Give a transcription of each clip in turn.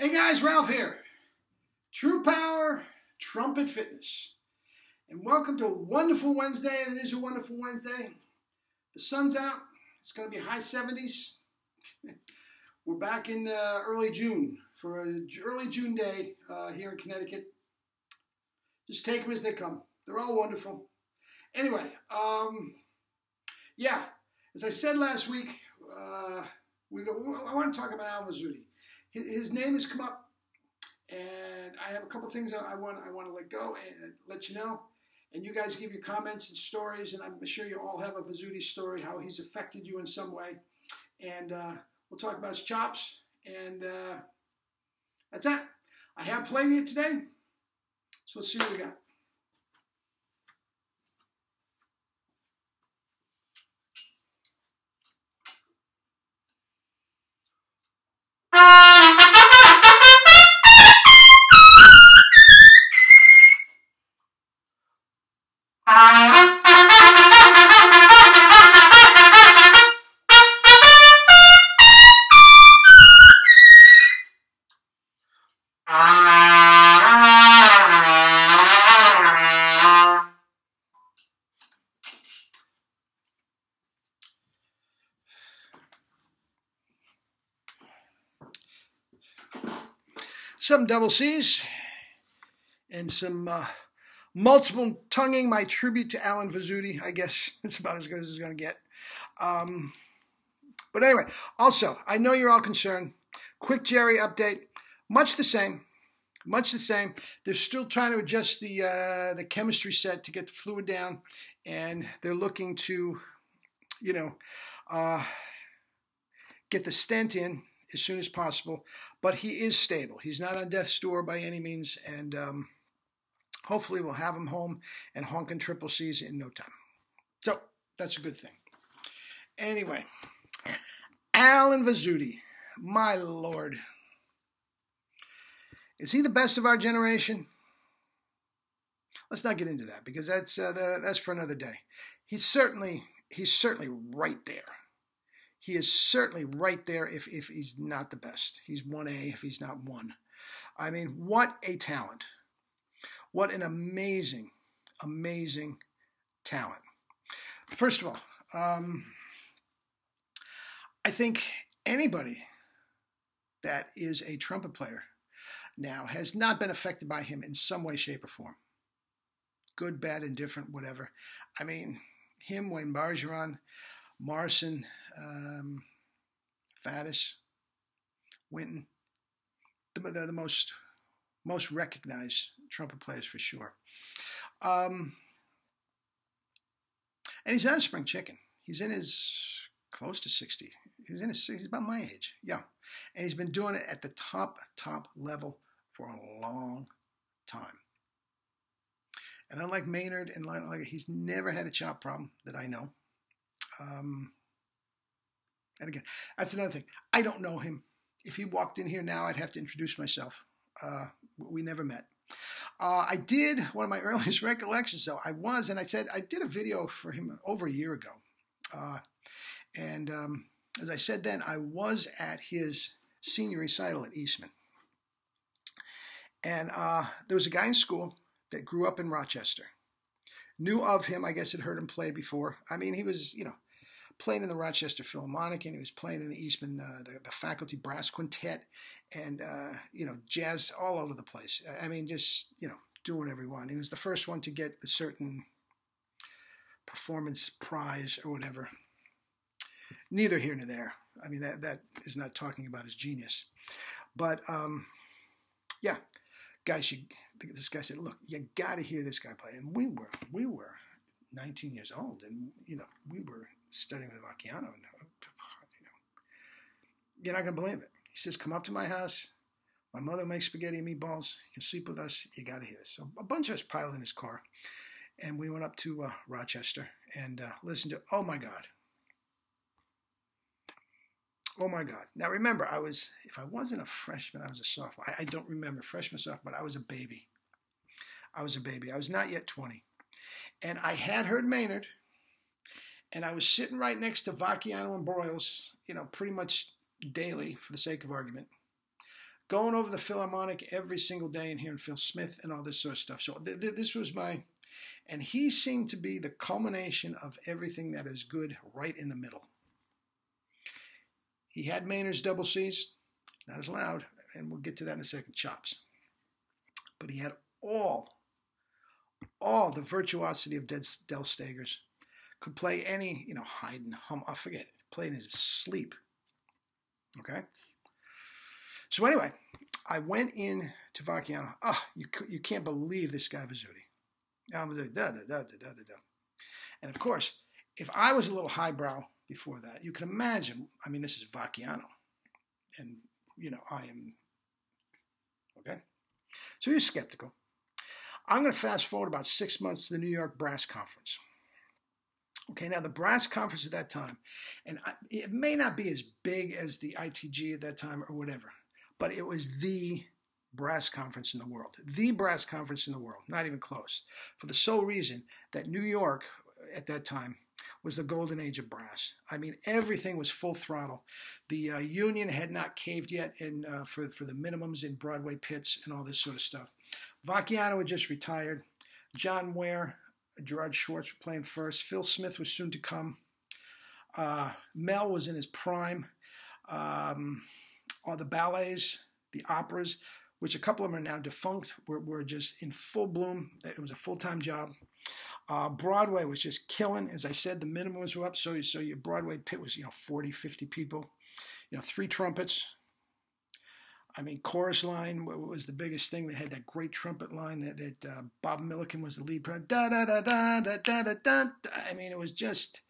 Hey guys, Ralph here. True Power Trumpet Fitness. And welcome to a wonderful Wednesday, and it is a wonderful Wednesday. The sun's out. It's going to be high 70s. We're back in early June for an early June day here in Connecticut. Just take them as they come. They're all wonderful. Anyway, yeah, as I said last week, I want to talk about Alan VIZUTTI. His name has come up, and I have a couple things I want to let go and let you know. And you guys give your comments and stories, and I'm sure you all have a VIZUTTI story, how he's affected you in some way. And we'll talk about his chops, and that's it. I have played it today, so let's see what we got. Some double C's and some multiple tonguing, my tribute to Alan VIZUTTI. I guess it's about as good as it's going to get. But anyway, also, I know you're all concerned. Quick Jerry update. Much the same. Much the same. They're still trying to adjust the chemistry set to get the fluid down. And they're looking to, get the stent in as soon as possible. But he is stable. He's not on death's door by any means. And hopefully we'll have him home and honking triple C's in no time. So that's a good thing. Anyway, Alan VIZUTTI, my Lord. Is he the best of our generation? Let's not get into that because that's for another day. He's certainly right there. He is certainly right there if he's not the best. He's 1A if he's not 1. I mean, what a talent. What an amazing, amazing talent. First of all, I think anybody that is a trumpet player now has not been affected by him in some way, shape, or form. Good, bad, indifferent, whatever. I mean, him, Wayne Bargeron, Morrison, Faddis, Winton, they're the most recognized trumpet players for sure. And he's not a spring chicken. He's in his close to 60. He's about my age. Yeah. And he's been doing it at the top level for a long time. And unlike Maynard and he's never had a chop problem that I know. And again, that's another thing. I don't know him. If he walked in here now, I'd have to introduce myself. We never met. I did, one of my earliest recollections, though, I did a video for him over a year ago. As I said then, I was at his senior recital at Eastman. And there was a guy in school that grew up in Rochester. Knew of him, I guess had heard him play before. I mean, he was, playing in the Rochester Philharmonic, and he was playing in the Eastman, the faculty brass quintet, and, jazz all over the place. I mean, just, doing whatever he wanted. He was the first one to get the certain performance prize or whatever. Neither here nor there. I mean, that is not talking about his genius. But, yeah, guys, this guy said, look, you got to hear this guy play. And we were 19 years old, and, we were studying with Macchiano. You're not going to believe it. He says, come up to my house. My mother makes spaghetti and meatballs. You can sleep with us. You got to hear this. So a bunch of us piled in his car, and we went up to Rochester and listened to, oh, my God. Oh, my God. Now, remember, if I wasn't a freshman, I was a sophomore. I don't remember freshman, sophomore, but I was a baby. I was not yet 20. And I had heard Maynard, and I was sitting right next to Vacchiano and Broyles, pretty much daily for the sake of argument. going over the Philharmonic every single day and hearing Phil Smith and all this sort of stuff. So this was and he seemed to be the culmination of everything that is good right in the middle. He had Maynard's double C's, not as loud, and we'll get to that in a second, chops. But he had all the virtuosity of Del Stegers. Could play any, Haydn, hum, I forget it. Played in his sleep. Okay? So anyway, I went in to Vacchiano. You can't believe this guy VIZUTTI. And of course, if I was a little highbrow before that, you can imagine, this is Vacchiano. And, I am, okay? So he was skeptical. I'm going to fast forward about 6 months to the New York Brass Conference. Okay, now the Brass Conference at that time, and it may not be as big as the ITG at that time or whatever, but it was the brass conference in the world. The brass conference in the world, not even close. For the sole reason that New York at that time was the golden age of brass. Everything was full throttle. The union had not caved yet for the minimums in Broadway pits and all this sort of stuff. Vacchiano had just retired. John Ware, Gerard Schwartz were playing first. Phil Smith was soon to come. Mel was in his prime. All the ballets, the operas, which a couple of them are now defunct, were just in full bloom. It was a full-time job. Broadway was just killing. As I said, the minimums were up, so your Broadway pit was 40, 50 people. 3 trumpets. Chorus line was the biggest thing. They had that great trumpet line that Bob Milliken was the lead. Da da da da da da da da. It was just.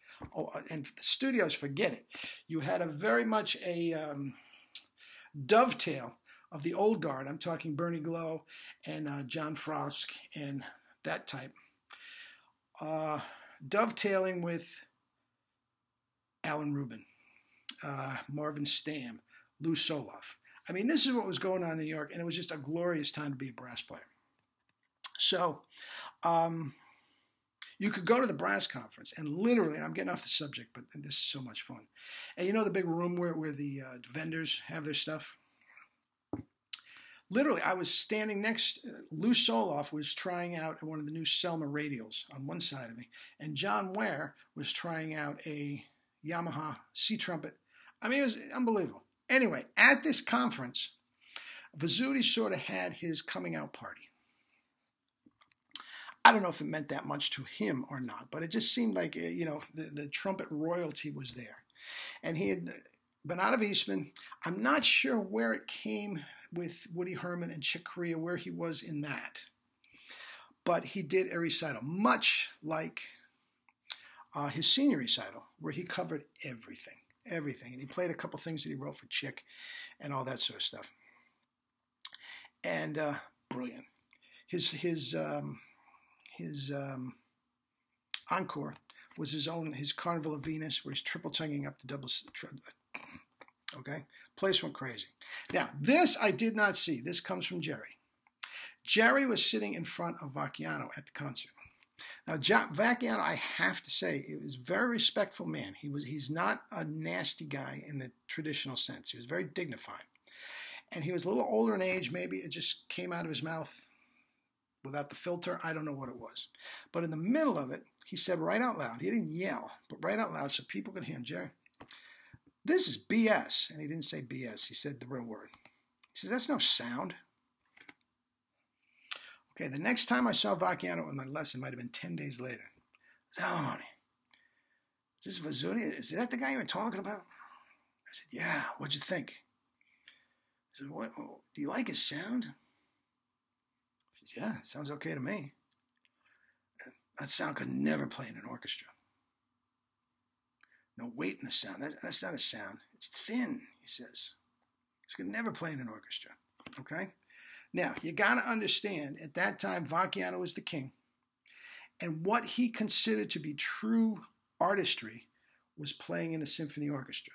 And the studios, forget it. You had a very much a dovetail of the old guard. I'm talking Bernie Glow and John Frost and that type. Dovetailing with Alan Rubin, Marvin Stamm, Lou Soloff. This is what was going on in New York, and it was just a glorious time to be a brass player. So, you could go to the brass conference, and literally, and I'm getting off the subject, but this is so much fun. And the big room where the vendors have their stuff? Literally, I was standing next, Lou Soloff was trying out one of the new Selmer radials on one side of me, and John Ware was trying out a Yamaha C trumpet. It was unbelievable. Anyway, at this conference, VIZUTTI sort of had his coming out party. I don't know if it meant that much to him or not, but it just seemed like, the trumpet royalty was there. And he had been out of Eastman. I'm not sure where it came with Woody Herman and Chick Corea, where he was in that. But he did a recital, much like his senior recital, where he covered everything. And he played a couple things that he wrote for Chick and all that sort of stuff. And brilliant. His encore was his Carnival of Venus, where he's triple tonguing up the double. Okay, place went crazy. Now this I did not see. This comes from Jerry. Jerry was sitting in front of Vacchiano at the concert. Now, Vacchiano, I have to say, he was a very respectful man. He's not a nasty guy in the traditional sense. He was very dignified. And he was a little older in age. Maybe it just came out of his mouth without the filter. I don't know what it was. But in the middle of it, he said right out loud. He didn't yell, but right out loud so people could hear him. Jerry, this is BS. And he didn't say BS. He said the real word. He said, that's no sound. Okay, the next time I saw Vacchiano in my lesson might have been 10 days later. Salamone, is this VIZUTTI? Is that the guy you were talking about? I said, yeah, what'd you think? I said, what? Do you like his sound? He said, yeah, it sounds okay to me. That sound could never play in an orchestra. No weight in the sound. That's not a sound. It's thin, he says. It could never play in an orchestra. Okay? Now, you got to understand, at that time, Vacchiano was the king. And what he considered to be true artistry was playing in a symphony orchestra.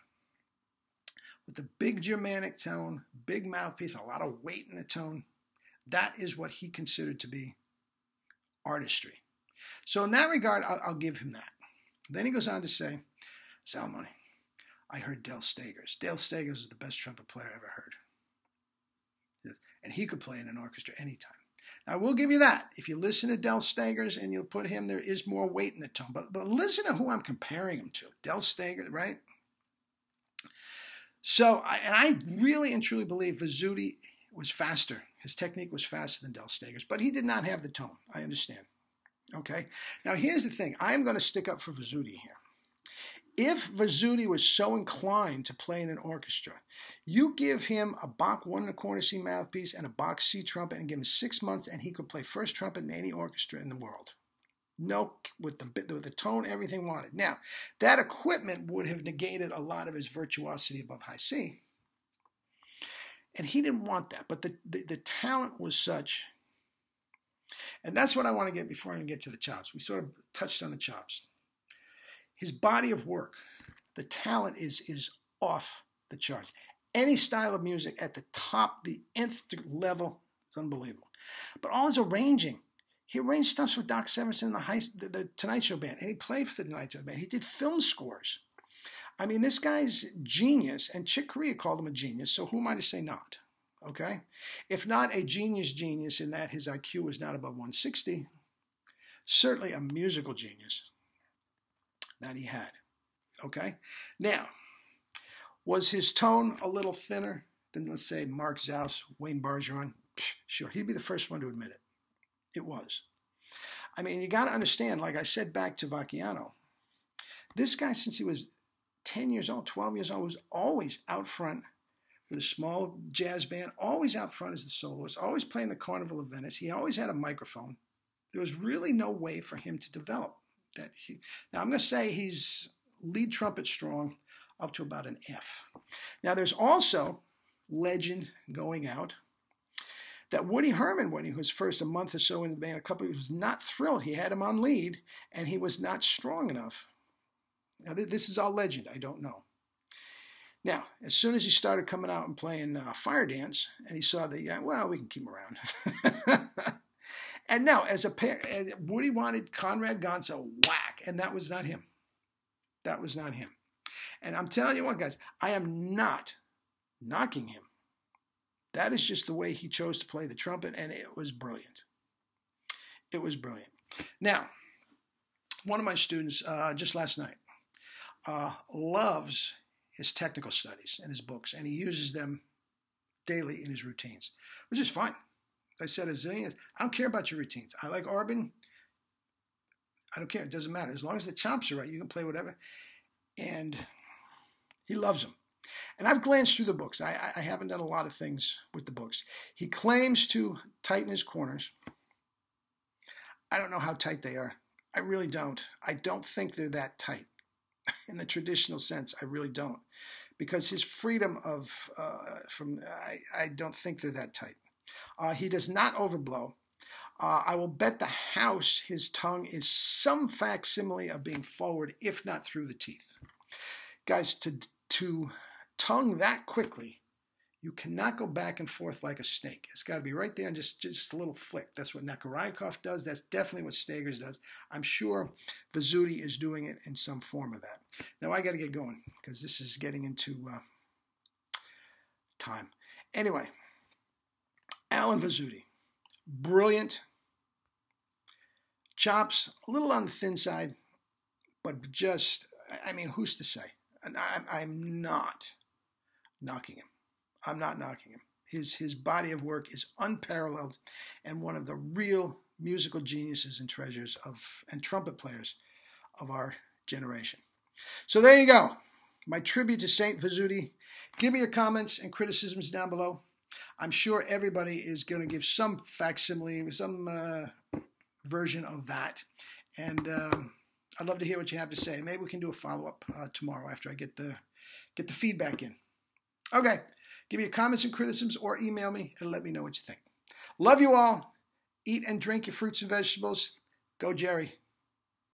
With the big Germanic tone, big mouthpiece, a lot of weight in the tone. That is what he considered to be artistry. So in that regard, I'll give him that. Then he goes on to say, Salamone, I heard Del Stegers. Del Stegers is the best trumpet player I ever heard. and he could play in an orchestra anytime. I will give you that. If you listen to Del Stagers and you'll put him, there is more weight in the tone. But listen to who I'm comparing him to. Del Stagers, right? So, I really and truly believe VIZUTTI was faster. His technique was faster than Del Stagers. But he did not have the tone. I understand. Okay? Now, here's the thing. I am going to stick up for VIZUTTI here. If VIZUTTI was so inclined to play in an orchestra, you give him a Bach 1 1/4 C mouthpiece and a Bach C trumpet and give him 6 months and he could play first trumpet in any orchestra in the world. No, with the tone, everything wanted. Now, that equipment would have negated a lot of his virtuosity above high C. And he didn't want that. But the talent was such. And that's what I want to get before I get to the chops. We sort of touched on the chops. His body of work, the talent is off the charts. Any style of music at the top, the nth level, it's unbelievable. But all his arranging, he arranged stuff for Doc Severinsen and the Tonight Show Band, and he played for the Tonight Show Band. He did film scores. I mean, this guy's genius, and Chick Corea called him a genius, so who am I to say not? Okay? If not a genius in that his IQ was not above 160, certainly a musical genius that he had. Okay? Now, was his tone a little thinner than, let's say, Mark Zaus, Wayne Bergeron? Sure, he'd be the first one to admit it. It was. I mean, you got to understand, like I said back to Vacchiano, this guy, since he was 10 years old, 12 years old, was always out front with a small jazz band, always out front as the soloist, always playing the Carnival of Venice. He always had a microphone. There was really no way for him to develop. Now, I'm going to say he's lead trumpet strong up to about an F. Now, there's also legend going out that Woody Herman, when he was first a month or so in the band, was not thrilled. He had him on lead, and he was not strong enough. Now, this is all legend. I don't know. Now, as soon as he started coming out and playing Fire Dance, and he saw well, we can keep him around. And now, as a pair, Woody wanted Conrad Gonzo whack, and that was not him. That was not him. And I'm telling you what, guys, I am not knocking him. That is just the way he chose to play the trumpet, and it was brilliant. It was brilliant. Now, one of my students, just last night, loves his technical studies and his books, and he uses them daily in his routines, which is fine. I said a zillion, I don't care about your routines. I like Arbin. I don't care. It doesn't matter. As long as the chops are right, you can play whatever. And he loves them. And I've glanced through the books. I haven't done a lot of things with the books. He claims to tighten his corners. I don't know how tight they are. I really don't. I don't think they're that tight. In the traditional sense, I really don't. Because his freedom of, I don't think they're that tight. He does not overblow. I will bet the house his tongue is some facsimile of being forward, if not through the teeth. Guys, to tongue that quickly, you cannot go back and forth like a snake. It's got to be right there and just a little flick. That's what Nakarayakov does. That's definitely what Stagers does. I'm sure VIZUTTI is doing it in some form of that. Now, I got to get going because this is getting into time. Anyway, Alan VIZUTTI, brilliant. Chops, a little on the thin side, but just, I mean, who's to say? And I'm not knocking him. I'm not knocking him. His body of work is unparalleled and one of the real musical geniuses and treasures and trumpet players of our generation. So there you go. My tribute to Saint VIZUTTI. Give me your comments and criticisms down below. I'm sure everybody is going to give some facsimile, some version of that. And I'd love to hear what you have to say. Maybe we can do a follow-up tomorrow after I get the feedback in. Okay. Give me your comments and criticisms or email me and let me know what you think. Love you all. Eat and drink your fruits and vegetables. Go, Jerry.